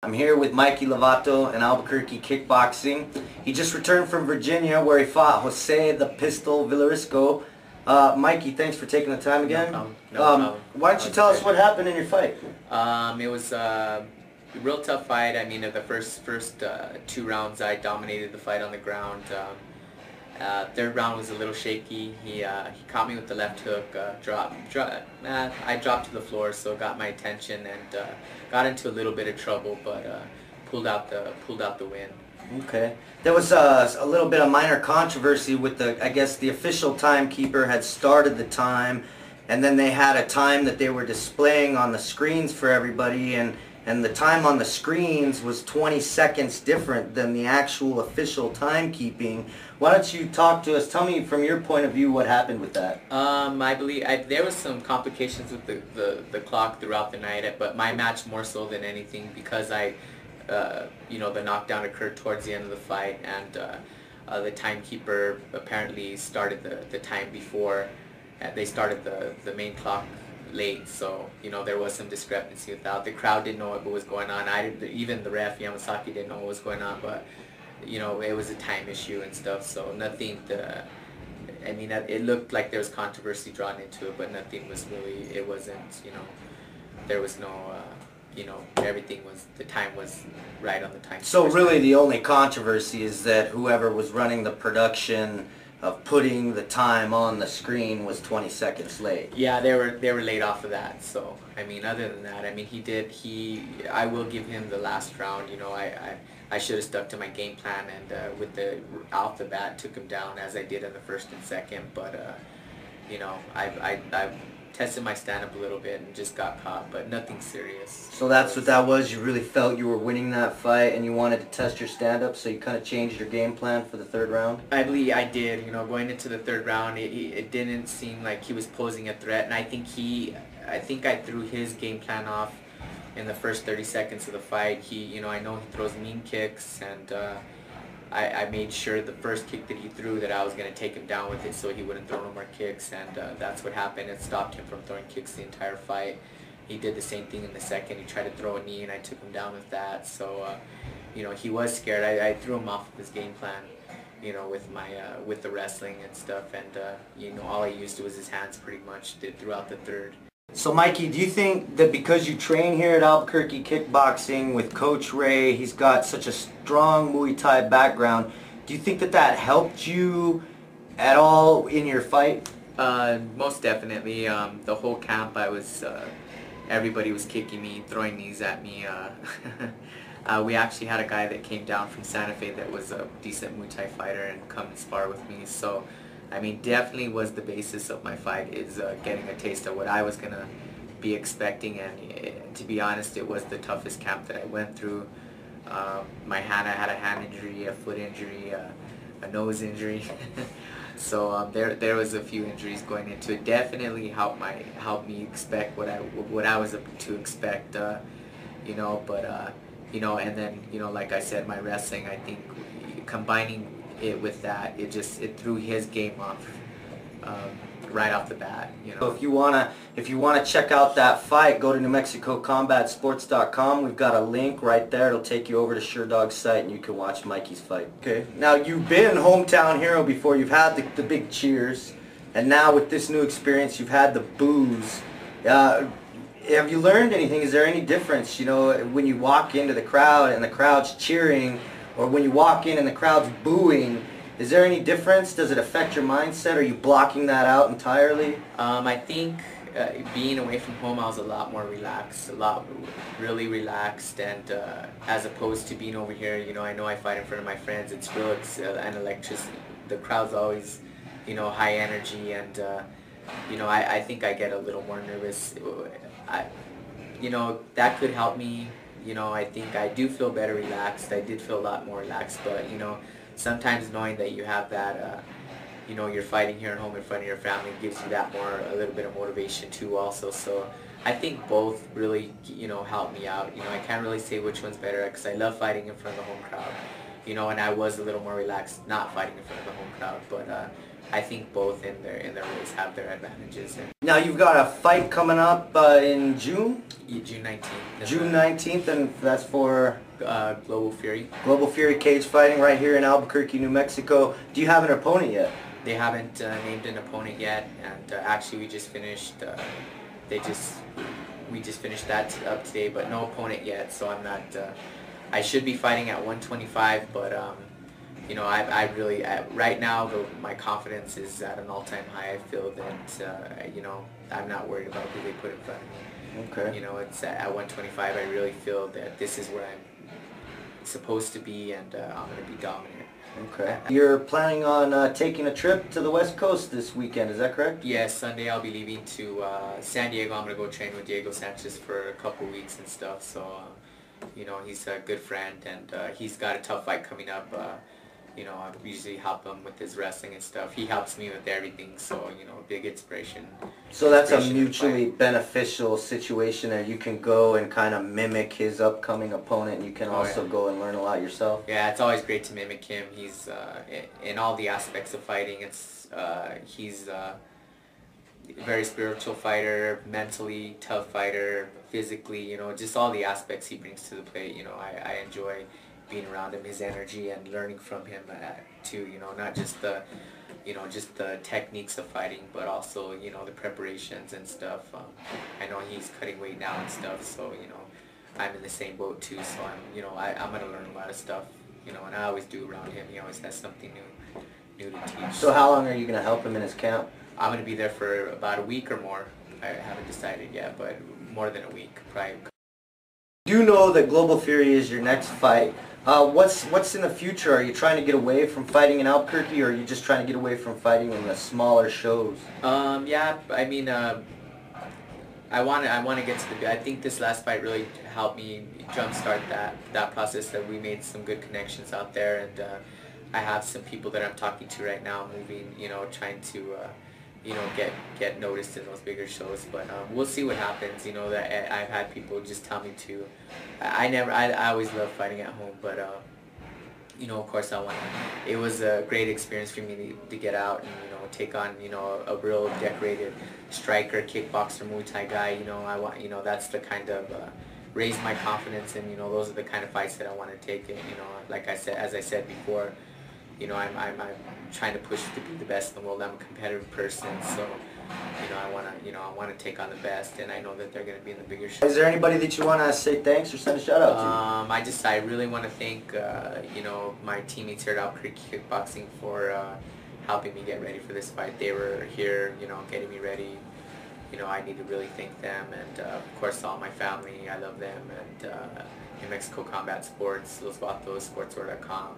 I'm here with Mikey Lovato in Albuquerque kickboxing. He just returned from Virginia where he fought Jose the Pistol Villarisco. Mikey, thanks for taking the time again. No problem. No problem. Why don't you tell us what happened in your fight? It was a real tough fight. I mean, the first 2 rounds I dominated the fight on the ground. Third round was a little shaky. He caught me with the left hook, I dropped to the floor, so got my attention and got into a little bit of trouble, but pulled out the win. Okay. There was a little bit of minor controversy with I guess the official timekeeper had started the time, and then they had a time that they were displaying on the screens for everybody, and the time on the screens was 20 seconds different than the actual official timekeeping. Why don't you talk to us? Tell me from your point of view what happened with that. I believe there was some complications with the clock throughout the night, but my match more so than anything because the knockdown occurred towards the end of the fight, and the timekeeper apparently started the time before. They started the main clock late, so there was some discrepancy with that. The crowd didn't know what was going on. Even the ref Yamasaki didn't know what was going on, but it was a time issue and stuff, so nothing I mean, it looked like there was controversy drawn into it, but nothing was really, it wasn't, there was no everything was, the time was right on the time. So really the only controversy is that whoever was running the production of putting the time on the screen was 20 seconds late. Yeah, they were late off of that. So I mean, other than that, I mean, I will give him the last round. I should have stuck to my game plan, and with off the bat took him down as I did in the first and second. But I tested my stand-up a little bit and just got caught, but nothing serious. So that's what that was? You really felt you were winning that fight and you wanted to test your stand-up, so you kind of changed your game plan for the third round? I believe I did. Going into the third round, it didn't seem like he was posing a threat, and I think I threw his game plan off in the first 30 seconds of the fight. I know he throws mean kicks, and I made sure the first kick that he threw that I was going to take him down with it so he wouldn't throw no more kicks, and that's what happened. It stopped him from throwing kicks the entire fight. He did the same thing in the second. He tried to throw a knee and I took him down with that. So, he was scared. I threw him off of his game plan, with the wrestling and stuff, and all he used was his hands pretty much throughout the third. So Mikey, do you think that because you train here at Albuquerque Kickboxing with Coach Ray, he's got such a strong Muay Thai background, do you think that helped you at all in your fight? Most definitely. The whole camp, everybody was kicking me, throwing knees at me. We actually had a guy that came down from Santa Fe that was a decent Muay Thai fighter and come and spar with me. So, I mean, definitely was the basis of my fight, is getting a taste of what I was going to be expecting, and to be honest, it was the toughest camp that I went through. I had a hand injury, a foot injury, a nose injury. So there was a few injuries going into it. Definitely helped me expect what I was to expect, but and then like I said, my wrestling, I think combining it with that, it threw his game off right off the bat. So if you wanna check out that fight, go to NewMexicoCombatSports.com. We've got a link right there. It'll take you over to SureDog's site and you can watch Mikey's fight. Okay. Now you've been hometown hero before. You've had the big cheers, and now with this new experience, you've had the boos. Have you learned anything? Is there any difference, when you walk into the crowd and the crowd's cheering, or when you walk in and the crowd's booing? Is there any difference? Does it affect your mindset? Are you blocking that out entirely? I think being away from home, I was a lot more relaxed, really relaxed, and as opposed to being over here, I know I fight in front of my friends. It's real, and electricity. The crowd's always, high energy, and I think I get a little more nervous. That could help me. I think I do feel better relaxed. I did feel a lot more relaxed, but sometimes knowing that you have that, you're fighting here at home in front of your family gives you a little bit of motivation too also. So I think both really, help me out. I can't really say which one's better because I love fighting in front of the home crowd. you know, and I was a little more relaxed not fighting in front of the home crowd, but I think both in their ways have their advantages. And Now you've got a fight coming up in June? June 19th. June 19th, and that's for? Global Fury. Global Fury Cage Fighting right here in Albuquerque, New Mexico. Do you have an opponent yet? They haven't named an opponent yet, and actually we just finished, we just finished that up today, but no opponent yet, so I'm not, I should be fighting at 125, but you know, I really, right now, my confidence is at an all-time high. I feel that, you know, I'm not worried about who they put in front of me. Okay. You know, it's at 125, I really feel that this is where I'm supposed to be, and I'm going to be dominant. Okay. You're planning on taking a trip to the West Coast this weekend, is that correct? Yes, Sunday I'll be leaving to San Diego. I'm going to go train with Diego Sanchez for a couple weeks and stuff, so, you know, he's a good friend, and he's got a tough fight coming up. You know, I usually help him with his wrestling and stuff. He helps me with everything, so, you know, big inspiration. So that's a mutually beneficial situation there. You can go and kind of mimic his upcoming opponent, and you can also go and learn a lot yourself. Yeah, it's always great to mimic him. He's, in all the aspects of fighting, he's a very spiritual fighter, mentally tough fighter, physically, you know, just all the aspects he brings to the plate. You know, I enjoy being around him, his energy, and learning from him too, you know, not just the, you know, just the techniques of fighting, but also, you know, the preparations and stuff. I know he's cutting weight now and stuff, so, you know, I'm in the same boat too, so you know, I'm going to learn a lot of stuff, you know, and I always do around him. He always has something new to teach. So how long are you going to help him in his camp? I'm going to be there for about a week or more. I haven't decided yet, but more than a week, probably. You know that Global Fury is your next fight. What's in the future? Are you trying to get away from fighting in Albuquerque, or are you just trying to get away from fighting in the smaller shows? Yeah, I mean, I want to get to the. I think this last fight really helped me jumpstart that process. That we made some good connections out there, and I have some people that I'm talking to right now, moving, you know, trying to. You know, get noticed in those bigger shows, but we'll see what happens. You know, that I've had people just tell me to. I always love fighting at home, but you know, of course, it was a great experience for me to get out and, you know, take on, you know, a real decorated striker, kickboxer, Muay Thai guy. You know, you know, that's the kind of raise my confidence, and, you know, those are the kind of fights that I want to take. And, you know, like I said, as I said before, you know, I'm trying to push to be the best in the world. I'm a competitive person, so, you know, I want to take on the best, and I know that they're going to be in the bigger shows. Is there anybody that you want to say thanks or send a shout out to? I really want to thank, you know, my teammates here at Albuquerque Kickboxing for helping me get ready for this fight. They were here, you know, getting me ready. You know, I need to really thank them, and of course all my family. I love them, and New Mexico Combat Sports, Los Vatos, sportswear.com.